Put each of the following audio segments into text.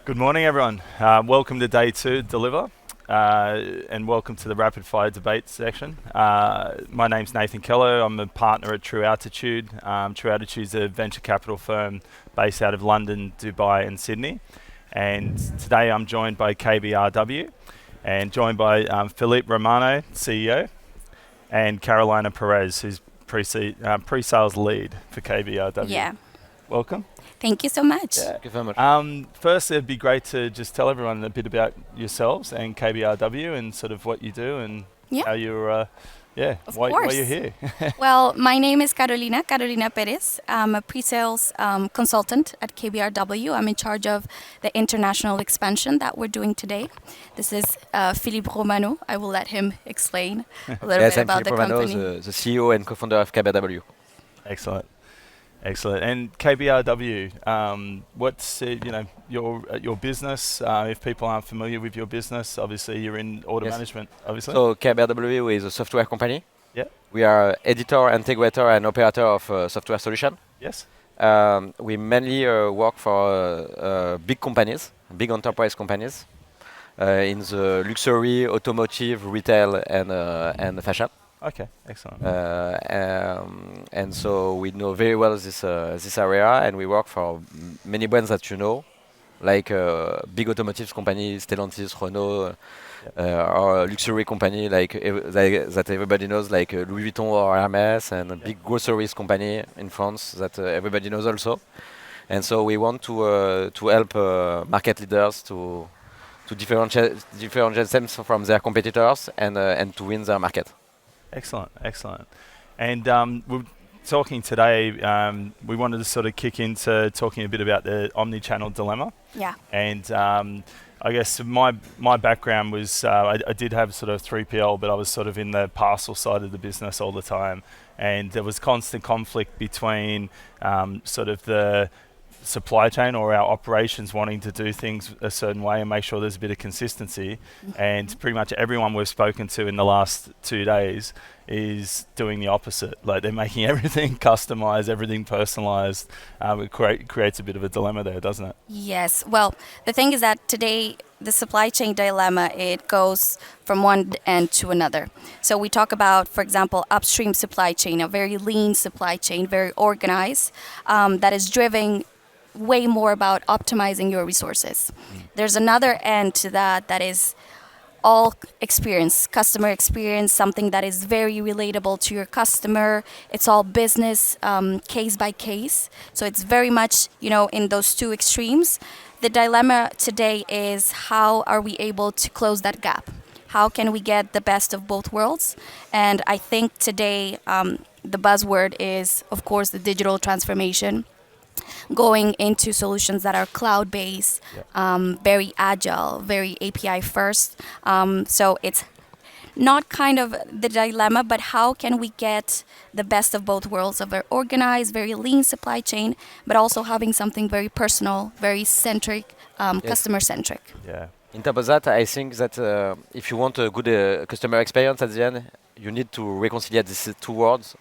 Good morning, everyone. Welcome to day 2, Deliver, and welcome to the rapid fire debate section. My name's Nathan Keller. I'm a partner at True Altitude. True Altitude is a venture capital firm based out of London, Dubai, and Sydney. And today I'm joined by KBRW and joined by Philippe Romano, CEO, and Carolina Perez, who's pre-sales lead for KBRW. Yeah. Welcome. Thank you so much. Thank you very much. First, it'd be great to just tell everyone a bit about yourselves and KBRW and sort of what you do and how you're, why you're here. Well, my name is Carolina Perez. I'm a pre-sales consultant at KBRW. I'm in charge of the international expansion that we're doing today. This is Philippe Romano. I will let him explain a little bit about the company. Yes, I'm Philippe Romano, the CEO and co-founder of KBRW. Excellent. And KBRW, what's your business? If people aren't familiar with your business, obviously you're in order management. Obviously. So KBRW is a software company. Yeah. We are editor, integrator, and operator of software solution. Yes. We mainly work for big companies, big enterprise companies, in the luxury, automotive, retail, and fashion. Okay, excellent. And so we know very well this area, and we work for many brands that you know, like big automotive companies, Stellantis, Renault, or luxury company like that everybody knows, like Louis Vuitton or Hermes, and a big groceries company in France that everybody knows also. And so we want to help market leaders to differentiate themselves from their competitors and to win their market. Excellent. And we're talking today, we wanted to sort of kick into talking a bit about the Omnichannel dilemma. Yeah. And I guess my background was, I did have sort of 3PL, but I was sort of in the parcel side of the business all the time. And there was constant conflict between sort of the supply chain or our operations wanting to do things a certain way and make sure there's a bit of consistency. And pretty much everyone we've spoken to in the last 2 days is doing the opposite. Like they're making everything customized, everything personalized. It creates a bit of a dilemma there, doesn't it? Yes. Well, the thing is that today the supply chain dilemma, it goes from one end to another. So we talk about, for example, upstream supply chain, a very lean supply chain, very organized, that is driven way more about optimizing your resources. There's another end to that is all experience, customer experience, something that is very relatable to your customer. It's all business, case by case. So it's very much, in those two extremes. The dilemma today is how are we able to close that gap? How can we get the best of both worlds? And I think today the buzzword is, of course, the digital transformation. Going into solutions that are cloud-based, very agile, very API first. So it's not kind of the dilemma, but how can we get the best of both worlds of an organized, very lean supply chain, but also having something very personal, very centric, customer-centric. Yeah. In top of that, I think that if you want a good customer experience at the end, you need to reconcile these two words,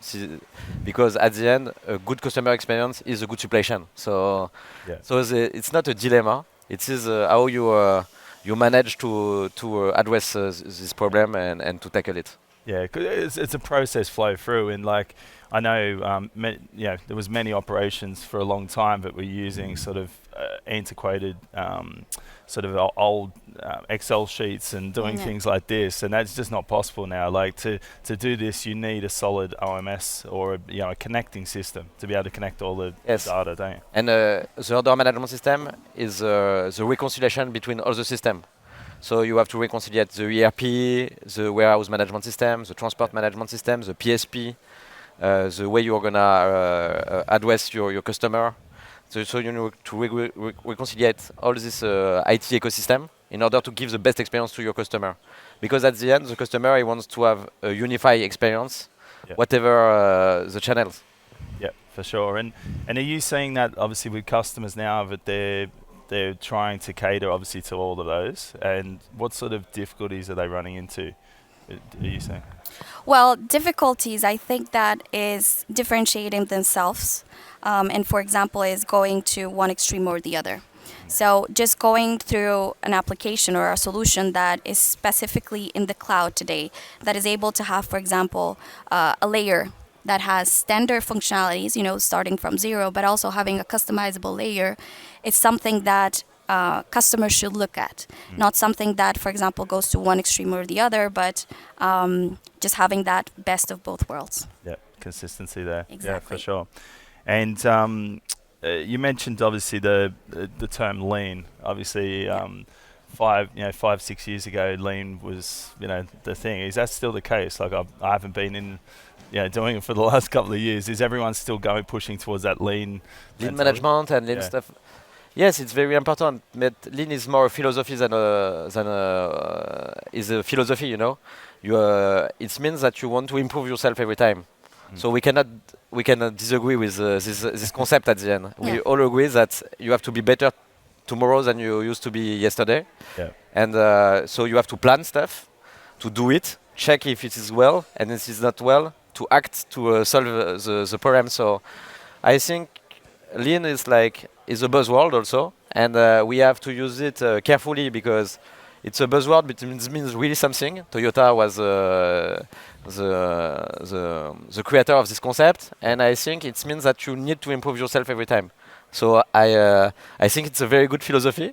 because at the end, a good customer experience is a good supply chain. So it's not a dilemma. It is how you manage to address this problem and to tackle it. Yeah, 'cause it's a process flow through, and like I know, there was many operations for a long time that were using sort of antiquated, sort of old Excel sheets and doing things like this, and that's just not possible now. Like to do this, you need a solid OMS or a connecting system to be able to connect all the data, don't you? And the order management system is the reconciliation between all the systems. So you have to reconcile the ERP, the warehouse management system, the transport management system, the PSP, the way you're gonna address your customer. So you need to reconcile all this IT ecosystem in order to give the best experience to your customer. Because at the end, the customer he wants to have a unified experience, whatever the channels. Yeah, for sure. And are you seeing that obviously with customers now that they're trying to cater obviously to all of those, and what sort of difficulties are they running into? Are you saying? Well, difficulties, I think that is differentiating themselves, and for example, is going to one extreme or the other. So just going through an application or a solution that is specifically in the cloud today, that is able to have, for example, a layer that has standard functionalities, starting from zero, but also having a customizable layer, it's something that customers should look at. Not something that, for example, goes to one extreme or the other, but just having that best of both worlds. Yeah, consistency there. Exactly. Yeah, for sure. And you mentioned obviously the term lean. Obviously, 5-6 years ago, lean was the thing. Is that still the case? Like I haven't been in doing it for the last couple of years. Is everyone still pushing towards that lean management and lean stuff? Yes, it's very important. But lean is more a philosophy than is a philosophy. It means that you want to improve yourself every time. So we cannot disagree with this concept at the end. Yeah. We all agree that you have to be better tomorrow than you used to be yesterday. Yeah. And so you have to plan stuff, to do it, check if it is well, and if it is not well, to act to solve the problem. So I think lean is a buzzword also, and we have to use it carefully because it's a buzzword, but it means really something. Toyota was the creator of this concept, and I think it means that you need to improve yourself every time. So I think it's a very good philosophy,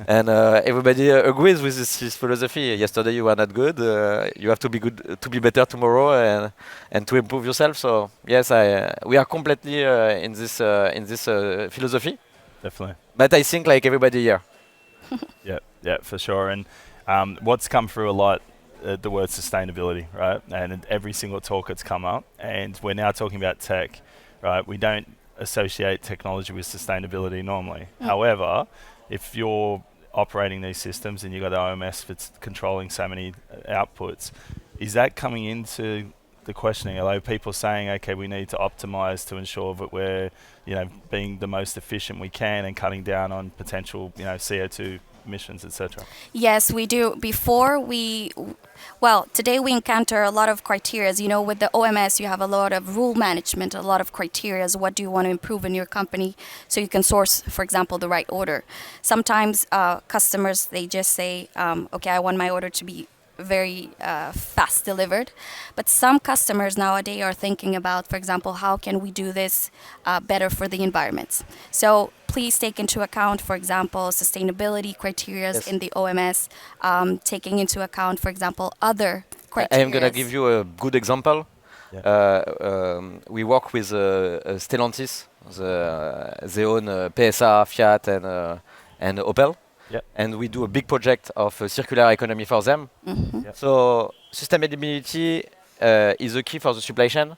and everybody agrees with this philosophy. Yesterday you were not good. You have to be good to be better tomorrow, and to improve yourself. So yes, we are completely in this philosophy. Definitely. But I think like everybody here. Yeah, for sure. And what's come through a lot, the word sustainability, right? And in every single talk it's come up. And we're now talking about tech, right? We don't associate technology with sustainability normally. However, if you're operating these systems and you've got the OMS that's controlling so many outputs, is that coming into the questioning? Are people saying, okay, we need to optimize to ensure that we're, being the most efficient we can and cutting down on potential, CO2 emissions, etc.? Yes, we do. Today we encounter a lot of criteria. With the OMS, you have a lot of rule management, a lot of criteria. What do you want to improve in your company so you can source, for example, the right order? Sometimes customers, they just say, okay, I want my order to be very fast delivered. But some customers nowadays are thinking about, for example, how can we do this better for the environment? So please take into account, for example, sustainability criteria in the OMS, taking into account, for example, other criteria. I am going to give you a good example. We work with Stellantis. They own PSA, Fiat, and Opel. Yep. And we do a big project of circular economy for them. Mm-hmm. So sustainability is a key for the supply chain,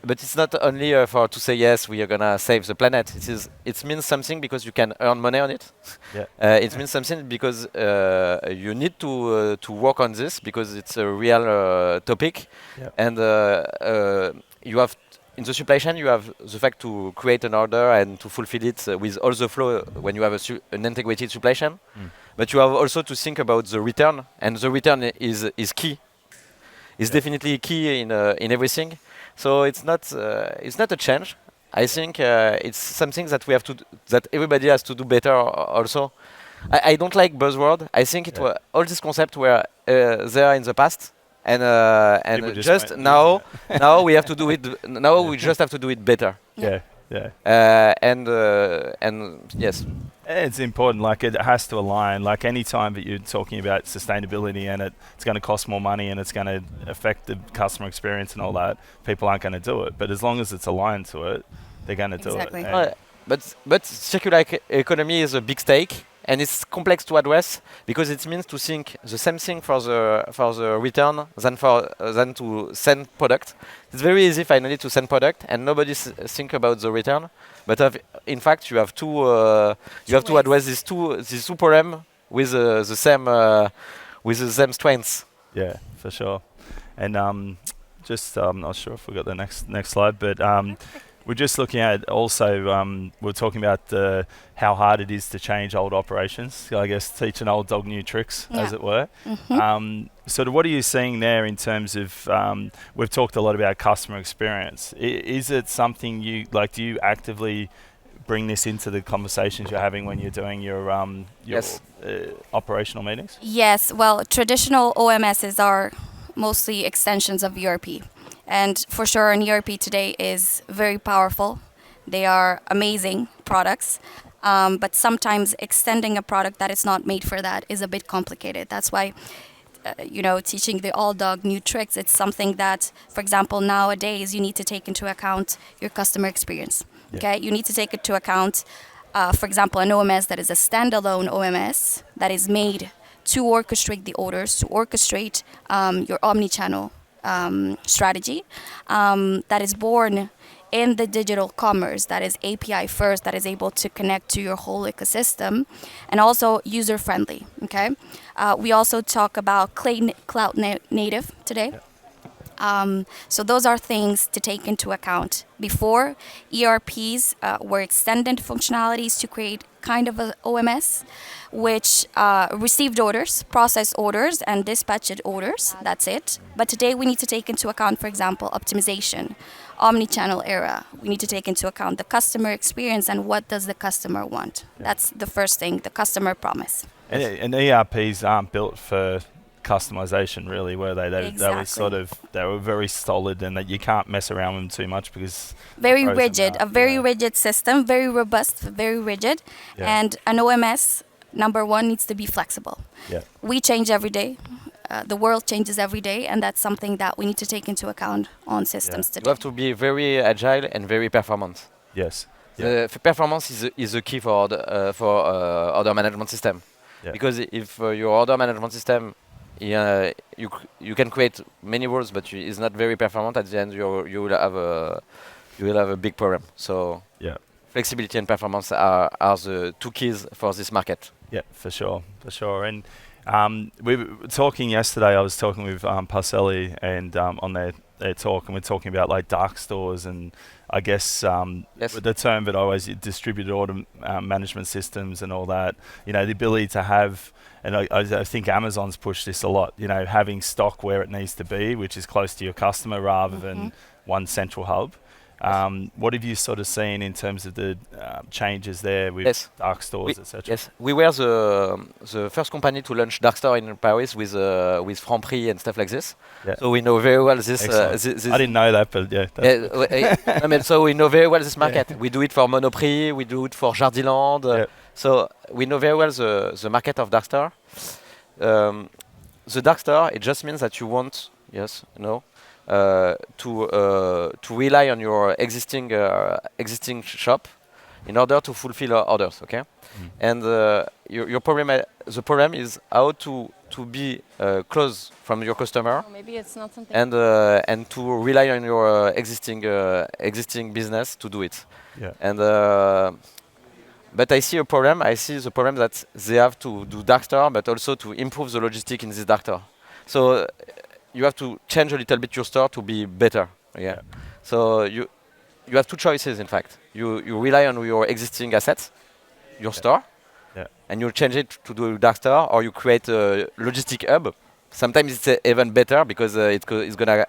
but it's not only to say yes, we are gonna save the planet. It means something because you can earn money on it. It means something because you need to work on this because it's a real topic, and you have. In the supply chain, you have the fact to create an order and to fulfill it with all the flow when you have an integrated supply chain. But you have also to think about the return, and the return is key. It's definitely key in everything. So it's not a change. I think it's something that that everybody has to do better also. I don't like buzzword. I think all these concepts were there in the past. And just now we have to do it. Now we just have to do it better. And yes, it's important. Like it has to align. Like any time that you're talking about sustainability and it's going to cost more money and it's going to affect the customer experience and all that, people aren't going to do it. But as long as it's aligned to it, they're going to do it. But circular economy is a big stake. And it's complex to address because it means to think the same thing for the return than to send product. It's very easy finally to send product, and nobody think about the return. But in fact, you have to address these two problems with the same strengths. Yeah, for sure. And I'm not sure if we got the next slide, but. We're just looking at also, we're talking about how hard it is to change old operations. I guess teach an old dog new tricks, as it were. Mm-hmm. So what are you seeing there in terms of, we've talked a lot about customer experience. Is it something do you actively bring this into the conversations you're having when you're doing your Yes. operational meetings? Yes, well, traditional OMSs are mostly extensions of ERP. And for sure, an ERP today is very powerful. They are amazing products. But sometimes extending a product that is not made for that is a bit complicated. That's why, teaching the old dog new tricks, it's something that, for example, nowadays you need to take into account your customer experience. Yeah. Okay, you need to take into account, for example, an OMS that is a standalone OMS that is made to orchestrate the orders, to orchestrate your omnichannel strategy, that is born in the digital commerce, that is API first, that is able to connect to your whole ecosystem, and also user friendly. Okay, we also talk about cloud native today. So those are things to take into account. Before, ERPs were extended functionalities to create kind of a OMS, which received orders, processed orders, and dispatched orders. That's it. But today we need to take into account, for example, optimization, omnichannel era. We need to take into account the customer experience and what does the customer want. That's the first thing, the customer promise. And ERPs aren't built for customization, really, were they? They Exactly. they were very solid, and that you can't mess around with them too much because Very throws them rigid, out. a very Yeah. rigid system, very robust, very rigid. Yeah. And an OMS, number one, needs to be flexible. Yeah. We change every day. The world changes every day, and that's something that we need to take into account on systems You today. have to be very agile and very performant. Yes. Yeah. The performance is the key for order management system. Yeah. Because if your order management system, you can create many rules, but it's not very performant. At the end, you will have a big problem. So Yeah. flexibility and performance are the two keys for this market. Yeah, for sure. And we were talking yesterday. I was talking with Presales and on their talk, and we're talking about like dark stores and I guess Yes. with the term that I always distributed order management systems and all that. The ability to have, and I think Amazon's pushed this a lot. Having stock where it needs to be, which is close to your customer, rather than one central hub. What have you sort of seen in terms of the changes there with Yes. dark stores, etc.? Yes, we were the first company to launch Darkstar in Paris with Franprix and stuff like this. Yeah. So we know very well this. Excellent. This I didn't know that, but yeah. I mean, so we know very well this market. We do it for Monoprix, we do it for Jardiland. Yeah. So we know very well the market of Darkstar. The Darkstar, it just means that you want, to rely on your existing shop in order to fulfill orders. Okay, and your problem, the problem is how to be close from your customer. Or maybe it's not something. And to rely on your existing business to do it. Yeah. And but I see a problem. I see the problem that they have to do Darkstar, but also to improve the logistic in this Darkstar. So you have to change a little bit your store to be better. Yeah. So you have two choices. In fact, you rely on your existing assets, your store, and you change it to do Darkstar, or you create a logistic hub. Sometimes it's even better because it's gonna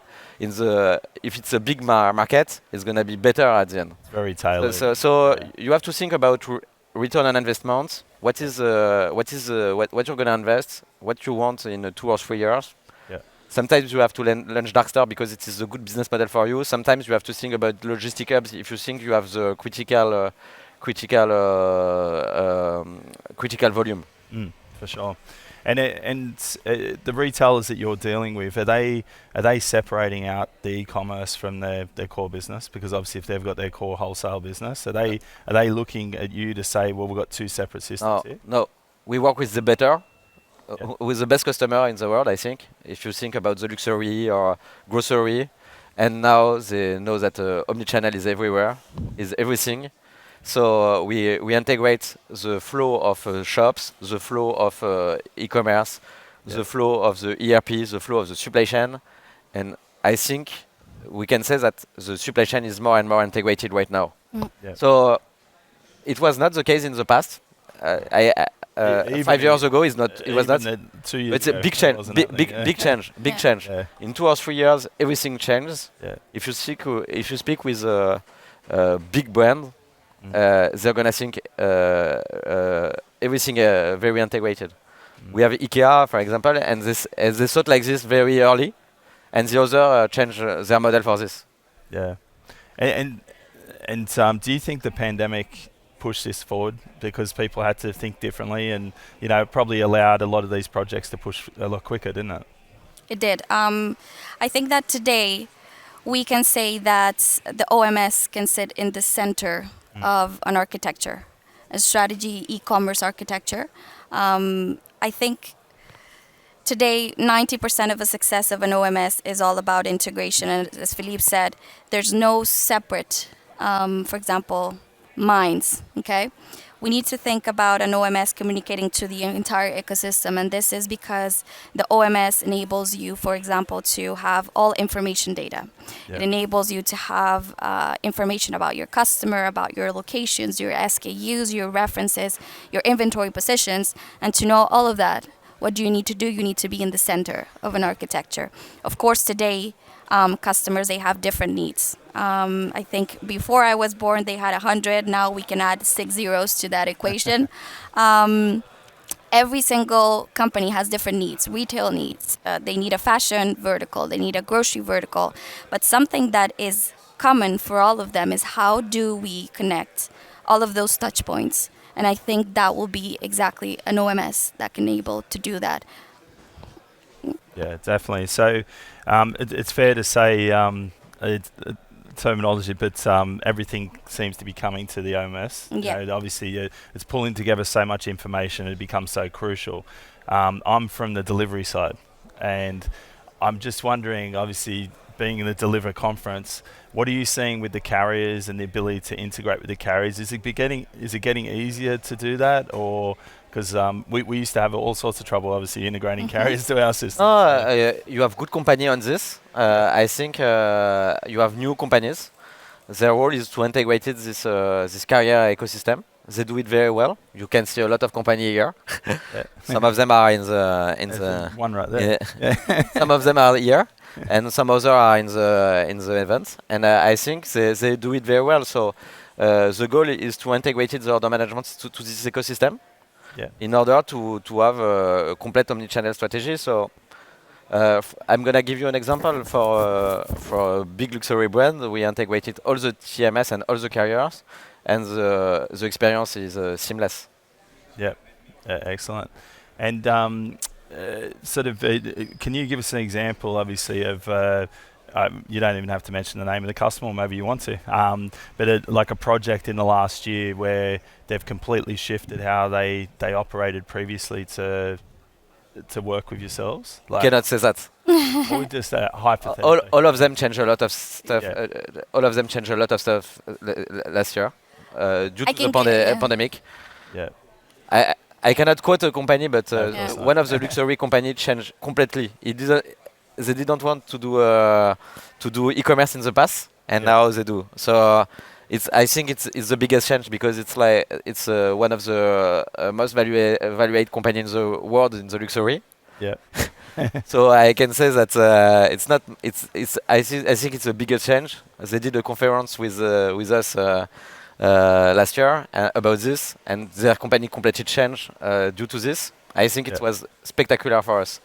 if it's a big market, it's gonna be better at the end. It's very tailored. So you have to think about return on investment. What you're gonna invest, what you want in 2 or 3 years. Yeah. Sometimes you have to launch Darkstar because it is a good business model for you. Sometimes you have to think about logistic hubs if you think you have the critical volume. For sure. And the retailers that you're dealing with, are they separating out the e-commerce from their core business? Because obviously, if they've got their core wholesale business, are they looking at you to say, well, we've got two separate systems here? No. We work with the better, with the best customer in the world. I think if you think about the luxury or grocery, and now they know that omnichannel is everywhere, is everything. So we integrate the flow of shops, the flow of e-commerce, the flow of the ERP, the flow of the supply chain, and I think we can say that the supply chain is more and more integrated right now. Yeah. So it was not the case in the past. 5 years ago, it was not. 2 years It's a ago, big it change, wasn't big happening, change, big Yeah. change. Yeah. In 2 or 3 years, everything changes. Yeah. If you speak with a big brand, they're gonna think everything very integrated. We have IKEA, for example, and they thought like this very early, and the other changed their model for this. Yeah. And do you think the pandemic pushed this forward because people had to think differently, and probably allowed a lot of these projects to push a lot quicker, didn't it? It did. I think that today we can say that the OMS can sit in the center of an architecture, a strategy e-commerce architecture. I think today 90% of the success of an OMS is all about integration. And as Philippe said, there's no separate, for example, minds, okay? We need to think about an OMS communicating to the entire ecosystem, and this is because the OMS enables you, for example, to have all information data. Yeah. It enables you to have information about your customer, about your locations, your SKUs, your references, your inventory positions, and to know all of that. What do you need to do? You need to be in the center of an architecture. Of course, today, customers, they have different needs. I think before I was born, they had 100. Now we can add 6 zeros to that equation. Every single company has different needs, retail needs. They need a fashion vertical. They need a grocery vertical. But something that is common for all of them is how do we connect all of those touch points? And I think that will be exactly an OMS that can able to do that. Yeah, definitely. So it's fair to say it's terminology, but everything seems to be coming to the OMS. Yeah. Obviously, it's pulling together so much information. It becomes so crucial. I'm from the delivery side, and I'm just wondering, obviously, being in the Deliver conference, what are you seeing with the carriers and the ability to integrate with the carriers? Is it getting easier to do that, or because we used to have all sorts of trouble, obviously, integrating carriers to our system? You have good company on this. I think you have new companies. Their role is to integrate this carrier ecosystem. They do it very well. You can see a lot of company here. Yeah. Some of them are in There's the one right there. yeah. Some of them are here, and some others are in the events. And I think they do it very well. So the goal is to integrate the order management to this ecosystem. Yeah. In order to have a complete omnichannel strategy. So I'm gonna give you an example for a big luxury brand. We integrated all the TMS and all the carriers, and the experience is seamless. Yeah, excellent. And can you give us an example, obviously, of you don't even have to mention the name of the customer, maybe you want to, but like a project in the last year where they've completely shifted how they operated previously to work with yourselves? Like cannot say that. Or just hypothetically. All of them change a lot of stuff. Yeah. All of them change a lot of stuff last year due to the pandemic. Yeah. I cannot quote a company, but one of the Yeah. luxury company changed completely. They didn't want to do e-commerce in the past, and now they do. So I think it's the biggest change because it's one of the most valued company in the world in the luxury. Yeah. So I can say that I think it's the biggest change. They did a conference with us last year about this, and their company completely changed due to this. I think it was spectacular for us.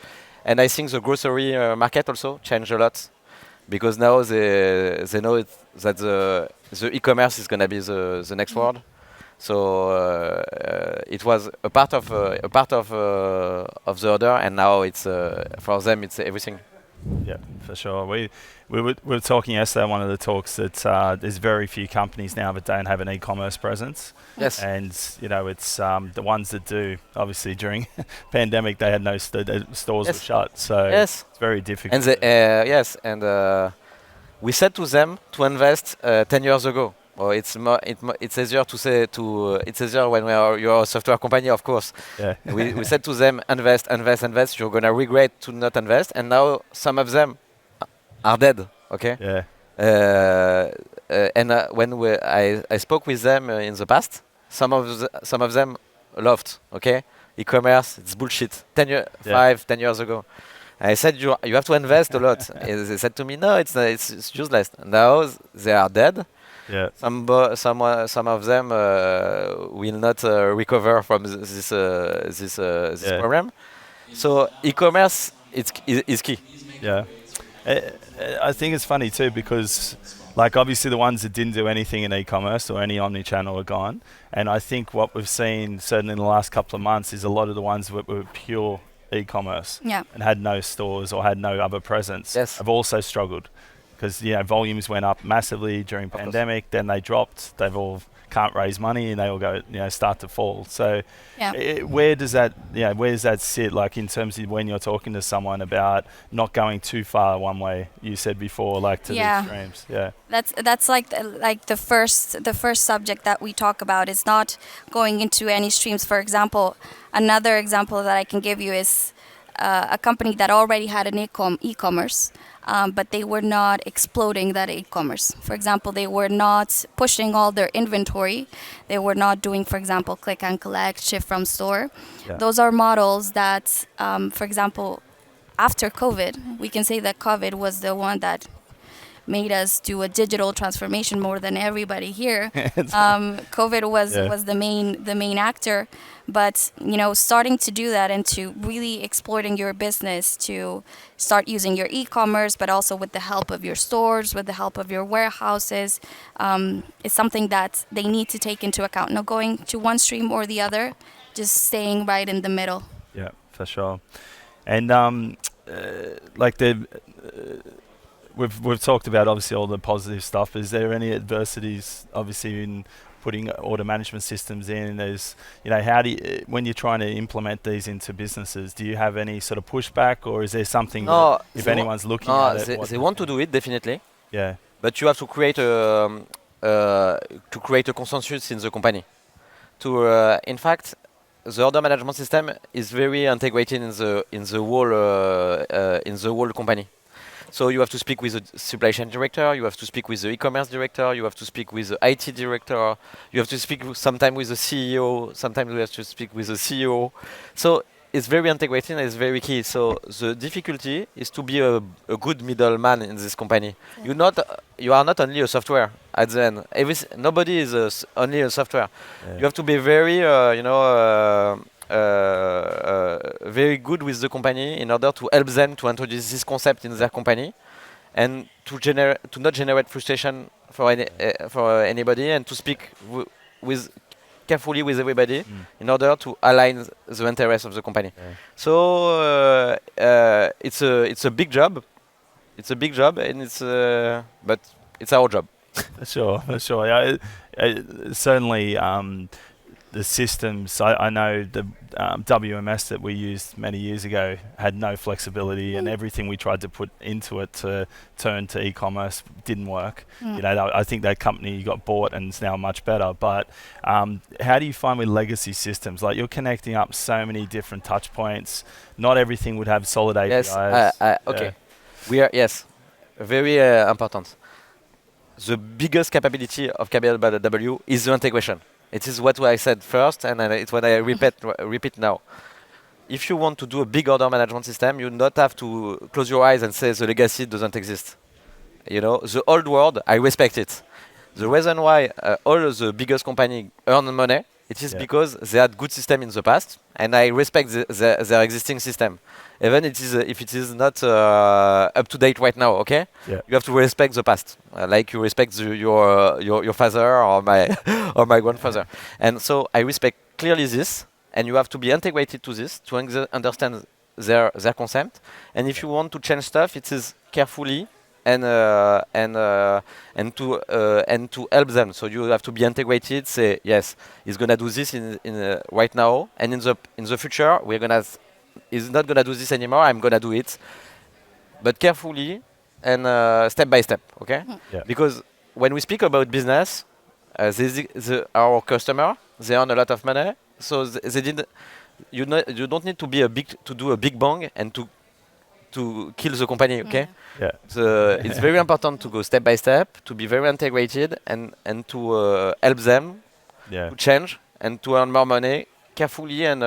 And I think the grocery market also changed a lot because now they know that the e-commerce is going to be the next word. So it was a part of the order, and now it's for them it's everything. Yeah, for sure. We were talking yesterday on one of the talks that there's very few companies now that don't have an e-commerce presence. Yes. And it's the ones that do. Obviously, during pandemic, they had no stores were shut, so it's very difficult. And we said to them to invest 10 years ago. Or it's easier to say it's easier when you're a software company, of course. Yeah. we said to them invest. You're gonna regret to not invest, and now some of them are dead. Okay. Yeah. And when I spoke with them in the past, some of them laughed. Okay. E-commerce, it's bullshit. 10 years ago. I said you have to invest a lot. They said to me, no, it's useless. Now they are dead. Yeah. Some of them will not recover from this Yeah. problem. So e-commerce is key. Yeah. Uh, I think it's funny too because, like, obviously the ones that didn't do anything in e-commerce or any omni-channel are gone. And I think what we've seen, certainly in the last couple of months, is a lot of the ones that were pure e-commerce Yeah. and had no stores or had no other presence Yes. have also struggled because volumes went up massively during course. pandemic. Then they dropped. They've all can't raise money and they all go start to fall. So Yeah. where does that sit, like, in terms of when you're talking to someone about not going too far one way, you said before, like to the extremes? Yeah. That's like the first subject that we talk about is not going into any streams. For example, another example that I can give you is a company that already had an e-commerce, but they were not exploding that e-commerce. For example, they were not pushing all their inventory. They were not doing, for example, click and collect, ship from store. Yeah. Those are models that, for example, after COVID, we can say that COVID was the one that made us do a digital transformation more than everybody here. COVID was the main actor, but starting to do that and to really exploiting your business to start using your e-commerce, but also with the help of your stores, with the help of your warehouses, is something that they need to take into account. Not going to one stream or the other, just staying right in the middle. Yeah, for sure. And like we've talked about obviously all the positive stuff. Is there any adversities obviously in putting order management systems in? There's how do you, when you're trying to implement these into businesses, do you have any sort of pushback, or is there something No, that if anyone's looking no, at it, they want to do it definitely, yeah, but you have to create a consensus in the company. In fact, the order management system is very integrated in the whole company. So you have to speak with the supply chain director, you have to speak with the e-commerce director, you have to speak with the IT director, you have to speak sometimes with the CEO, sometimes you have to speak with the CEO. So it's very integrated and it's very key. So the difficulty is to be a good middleman in this company. You are not only a software at the end. Nobody is only a software. Yeah. You have to be very, very good with the company in order to help them to introduce this concept in their company, and to not generate frustration for anybody, and to speak carefully with everybody in order to align the interests of the company. Yeah. So it's a big job. It's a big job, and but it's our job. For sure. Yeah, certainly. The systems, I know the WMS that we used many years ago had no flexibility, and everything we tried to put into it to turn to e-commerce didn't work. I think that company got bought and is now much better. But how do you find with legacy systems? Like, you're connecting up so many different touch points. Not everything would have solid APIs. Yes, okay. We are, very important. The biggest capability of KBRW is the integration. It is what I said first, and it's what I repeat now. If you want to do a big order management system, you not have to close your eyes and say the legacy doesn't exist. The old world, I respect it. The reason why all the biggest companies earn money, it is because they had good system in the past, and I respect their existing system. Even if it is not up to date right now, okay? Yeah. You have to respect the past, like you respect your father or my grandfather. And so I respect clearly this, and you have to be integrated to this to understand their concept. And if you want to change stuff, it is carefully and to help them. So you have to be integrated. Say yes, he's gonna do this in right now, and in the future he's not gonna do this anymore. I'm gonna do it, but carefully and step by step. Okay? Yeah. Because when we speak about business, our customer, they earn a lot of money, so they did. You don't need to do a big bang and to kill the company. Okay? Yeah. So it's very important to go step by step, to be very integrated, and to help them to change and to earn more money carefully and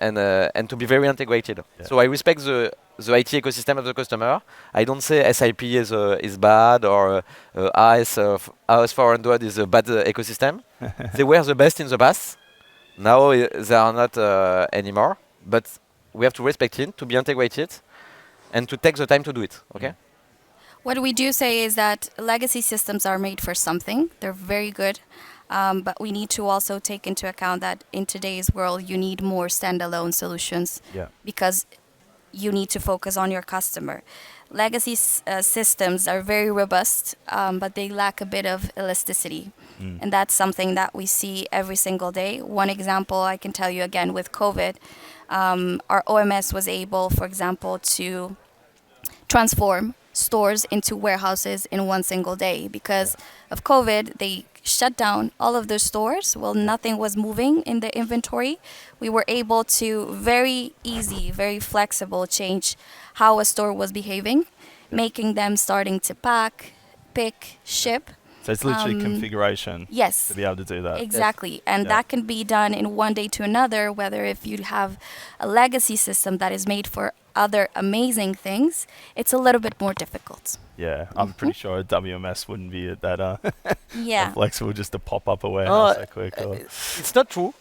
and to be very integrated. Yeah. So I respect the IT ecosystem of the customer. I don't say SIP is bad or AS 400 is a bad ecosystem. They were the best in the past. Now they are not anymore. But we have to respect it, to be integrated, and to take the time to do it. Okay. What we do say is that legacy systems are made for something. They're very good. But we need to also take into account that in today's world, you need more standalone solutions Yeah. because you need to focus on your customer. Legacy systems are very robust, but they lack a bit of elasticity. And that's something that we see every single day. One example I can tell you again with COVID, our OMS was able, for example, to transform stores into warehouses in one single day because of COVID. They shut down all of their stores. Well, nothing was moving in the inventory. We were able to very easy, very flexible change how a store was behaving, making them starting to pack, pick, ship. So it's literally configuration. Yes. To be able to do that. Exactly. And that can be done in one day to another, whether if you have a legacy system that is made for other amazing things, it's a little bit more difficult. Yeah, I'm pretty sure a WMS wouldn't be that Yeah. flexible just to pop up a warehouse that quick. It's not true.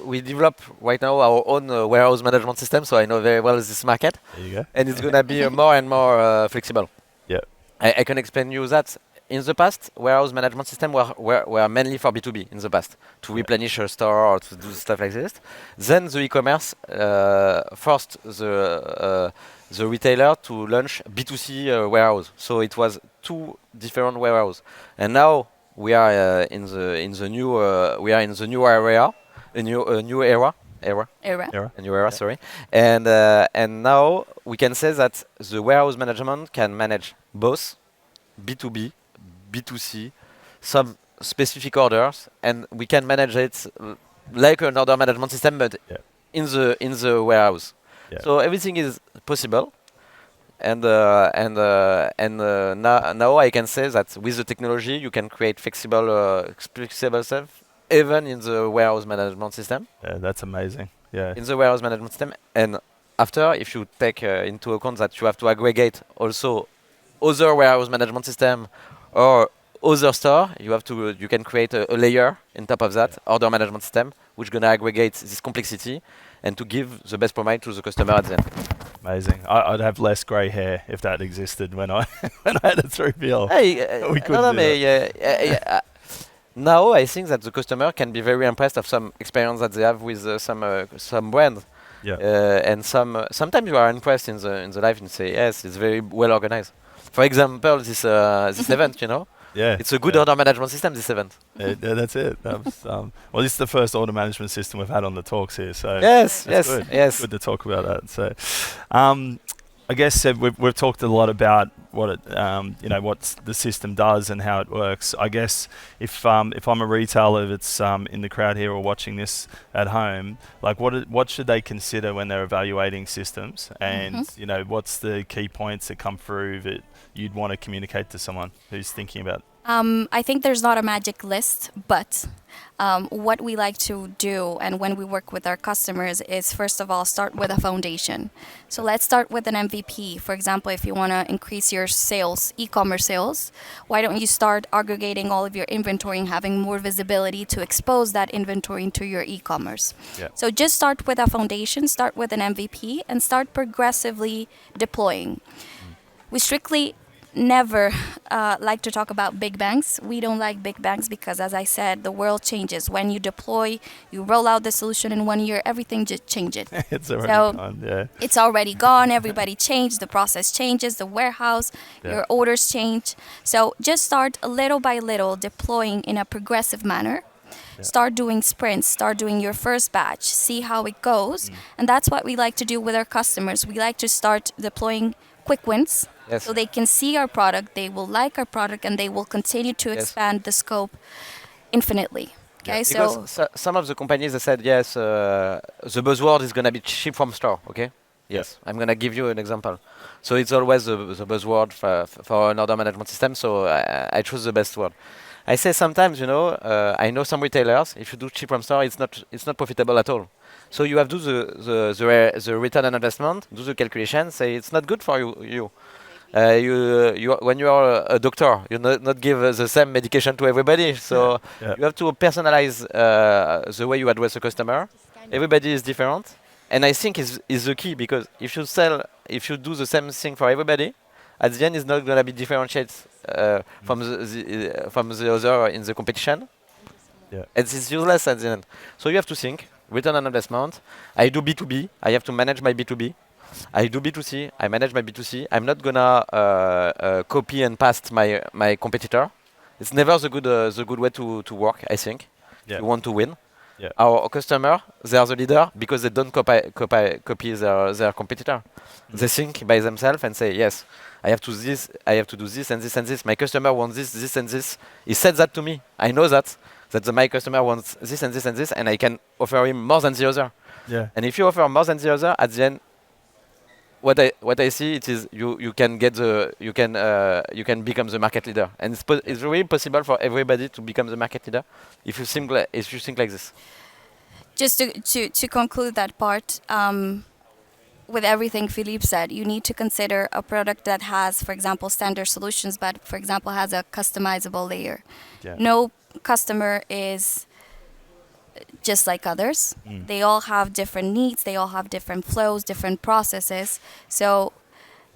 We develop right now our own warehouse management system, so I know very well this market, There you go. and it's gonna be more and more flexible. Yeah. I can explain you that. In the past, warehouse management system were mainly for B2B in the past, to replenish a store or to do stuff like this. Then the e-commerce forced the retailer to launch B2C warehouse. So it was two different warehouse. And now we are in the new area, a new era. Era. A new era, sorry. And now we can say that the warehouse management can manage both B2B, B2C, some specific orders, and we can manage it like an order management system, but in the warehouse. Yeah. So everything is possible, and now I can say that with the technology you can create flexible stuff even in the warehouse management system. Yeah, that's amazing. Yeah. In the warehouse management system, and after, if you take into account that you have to aggregate also other warehouse management system or other store, you can create a layer on top of that order management system, which gonna aggregate this complexity and to give the best promise to the customer at the end. Amazing. I'd have less grey hair if that existed when I when I had a 3PL. We could do that. Now I think that the customer can be very impressed of some experience that they have with some brand. Yeah. And sometimes you are impressed in the life and say yes, it's very well organized. For example, this event, you know. Yeah. It's a good order management system, this event. Yeah, that's it. Well, this is the first order management system we've had on the talks here, so Yes, that's yes, good. yes. Good to talk about that. So, I guess we've talked a lot about what what the system does and how it works. I guess if I'm a retailer that's in the crowd here or watching this at home, like what should they consider when they're evaluating systems, and what's the key points that come through that you'd want to communicate to someone who's thinking about? I think there's not a magic list, but what we like to do and when we work with our customers is first of all start with a foundation. So let's start with an MVP. For example, if you want to increase your sales, e-commerce sales, why don't you start aggregating all of your inventory and having more visibility to expose that inventory into your e-commerce? Yeah. So just start with a foundation, start with an MVP, and start progressively deploying. We strictly never like to talk about big bangs. We don't like big bangs because, as I said, the world changes. When you deploy, you roll out the solution in 1 year, everything just changes. It's already gone, yeah. It's already gone. Everybody changed. The process changes. The warehouse, your orders change. So just start little by little deploying in a progressive manner. Yeah. Start doing sprints. Start doing your first batch. See how it goes. And that's what we like to do with our customers. We like to start deploying quick wins. Yes. So they can see our product, they will like our product, and they will continue to expand the scope infinitely. Okay, because some of the companies, they said, yes, the buzzword is going to be ship from store, okay? Yes, I'm going to give you an example. So it's always the buzzword for an order management system, so I choose the best word. I say sometimes, I know some retailers. If you do cheap from store, it's not profitable at all. So you have to do the return on investment, do the calculation. Say it's not good for you. You when you are a doctor, you not give the same medication to everybody. So you have to personalize the way you address a customer. Everybody is different, and I think is the key, because if you do the same thing for everybody, at the end it's not gonna be differentiated from the other in the competition. Yeah. It's useless at the end. So you have to think return on investment. I do B2B. I have to manage my B2B. I do B2C. I manage my B2C. I'm not gonna copy and paste my competitor. It's never the good way to work, I think. If you want to win. Yeah. Our customer, they are the leader because they don't copy their competitor. They think by themselves and say, yes, I have to do this and this and this. My customer wants this and this. He said that to me. I know that my customer wants this and this and this, and I can offer him more than the other. Yeah. And if you offer more than the other, at the end, what I see it is you can become the market leader, and it's really possible for everybody to become the market leader if you think like this. Just to conclude that part, with everything Philippe said, you need to consider a product that has, for example, standard solutions, but for example has a customizable layer. Yeah. No customer is just like others. They all have different needs, they all have different flows, different processes. So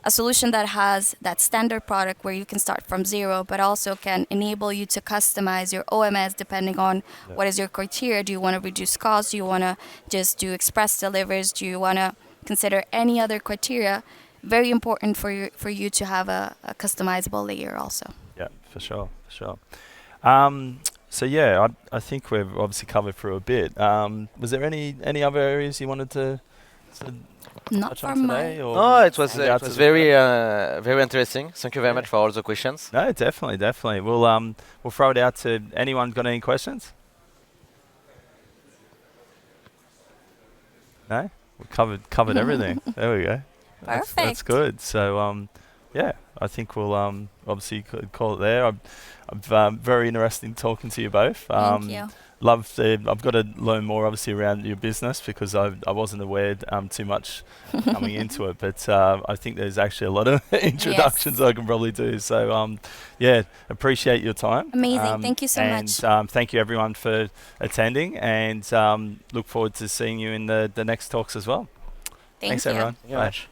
a solution that has that standard product where you can start from zero, but also can enable you to customize your OMS depending on what is your criteria. Do you want to reduce costs? Do you want to just do express delivers? Do you want to consider any other criteria? Very important for you to have a customizable layer also. Yeah, for sure. So yeah, I think we've obviously covered through a bit. Was there any other areas you wanted to Not touch for on today? Or No, it was very very interesting. Thank you very much for all the questions. No, definitely. We'll throw it out to anyone. Got any questions? No, we covered everything. There we go. Perfect. That's good. So yeah, I think we'll obviously call it there. I'm very interested in talking to you both. Thank you. I've got to learn more obviously around your business, because I wasn't aware too much coming into it, but I think there's actually a lot of introductions I can probably do. So yeah, appreciate your time. Amazing. Thank you so much. And thank you everyone for attending, and look forward to seeing you in the next talks as well. Thanks everyone. Thank you very much.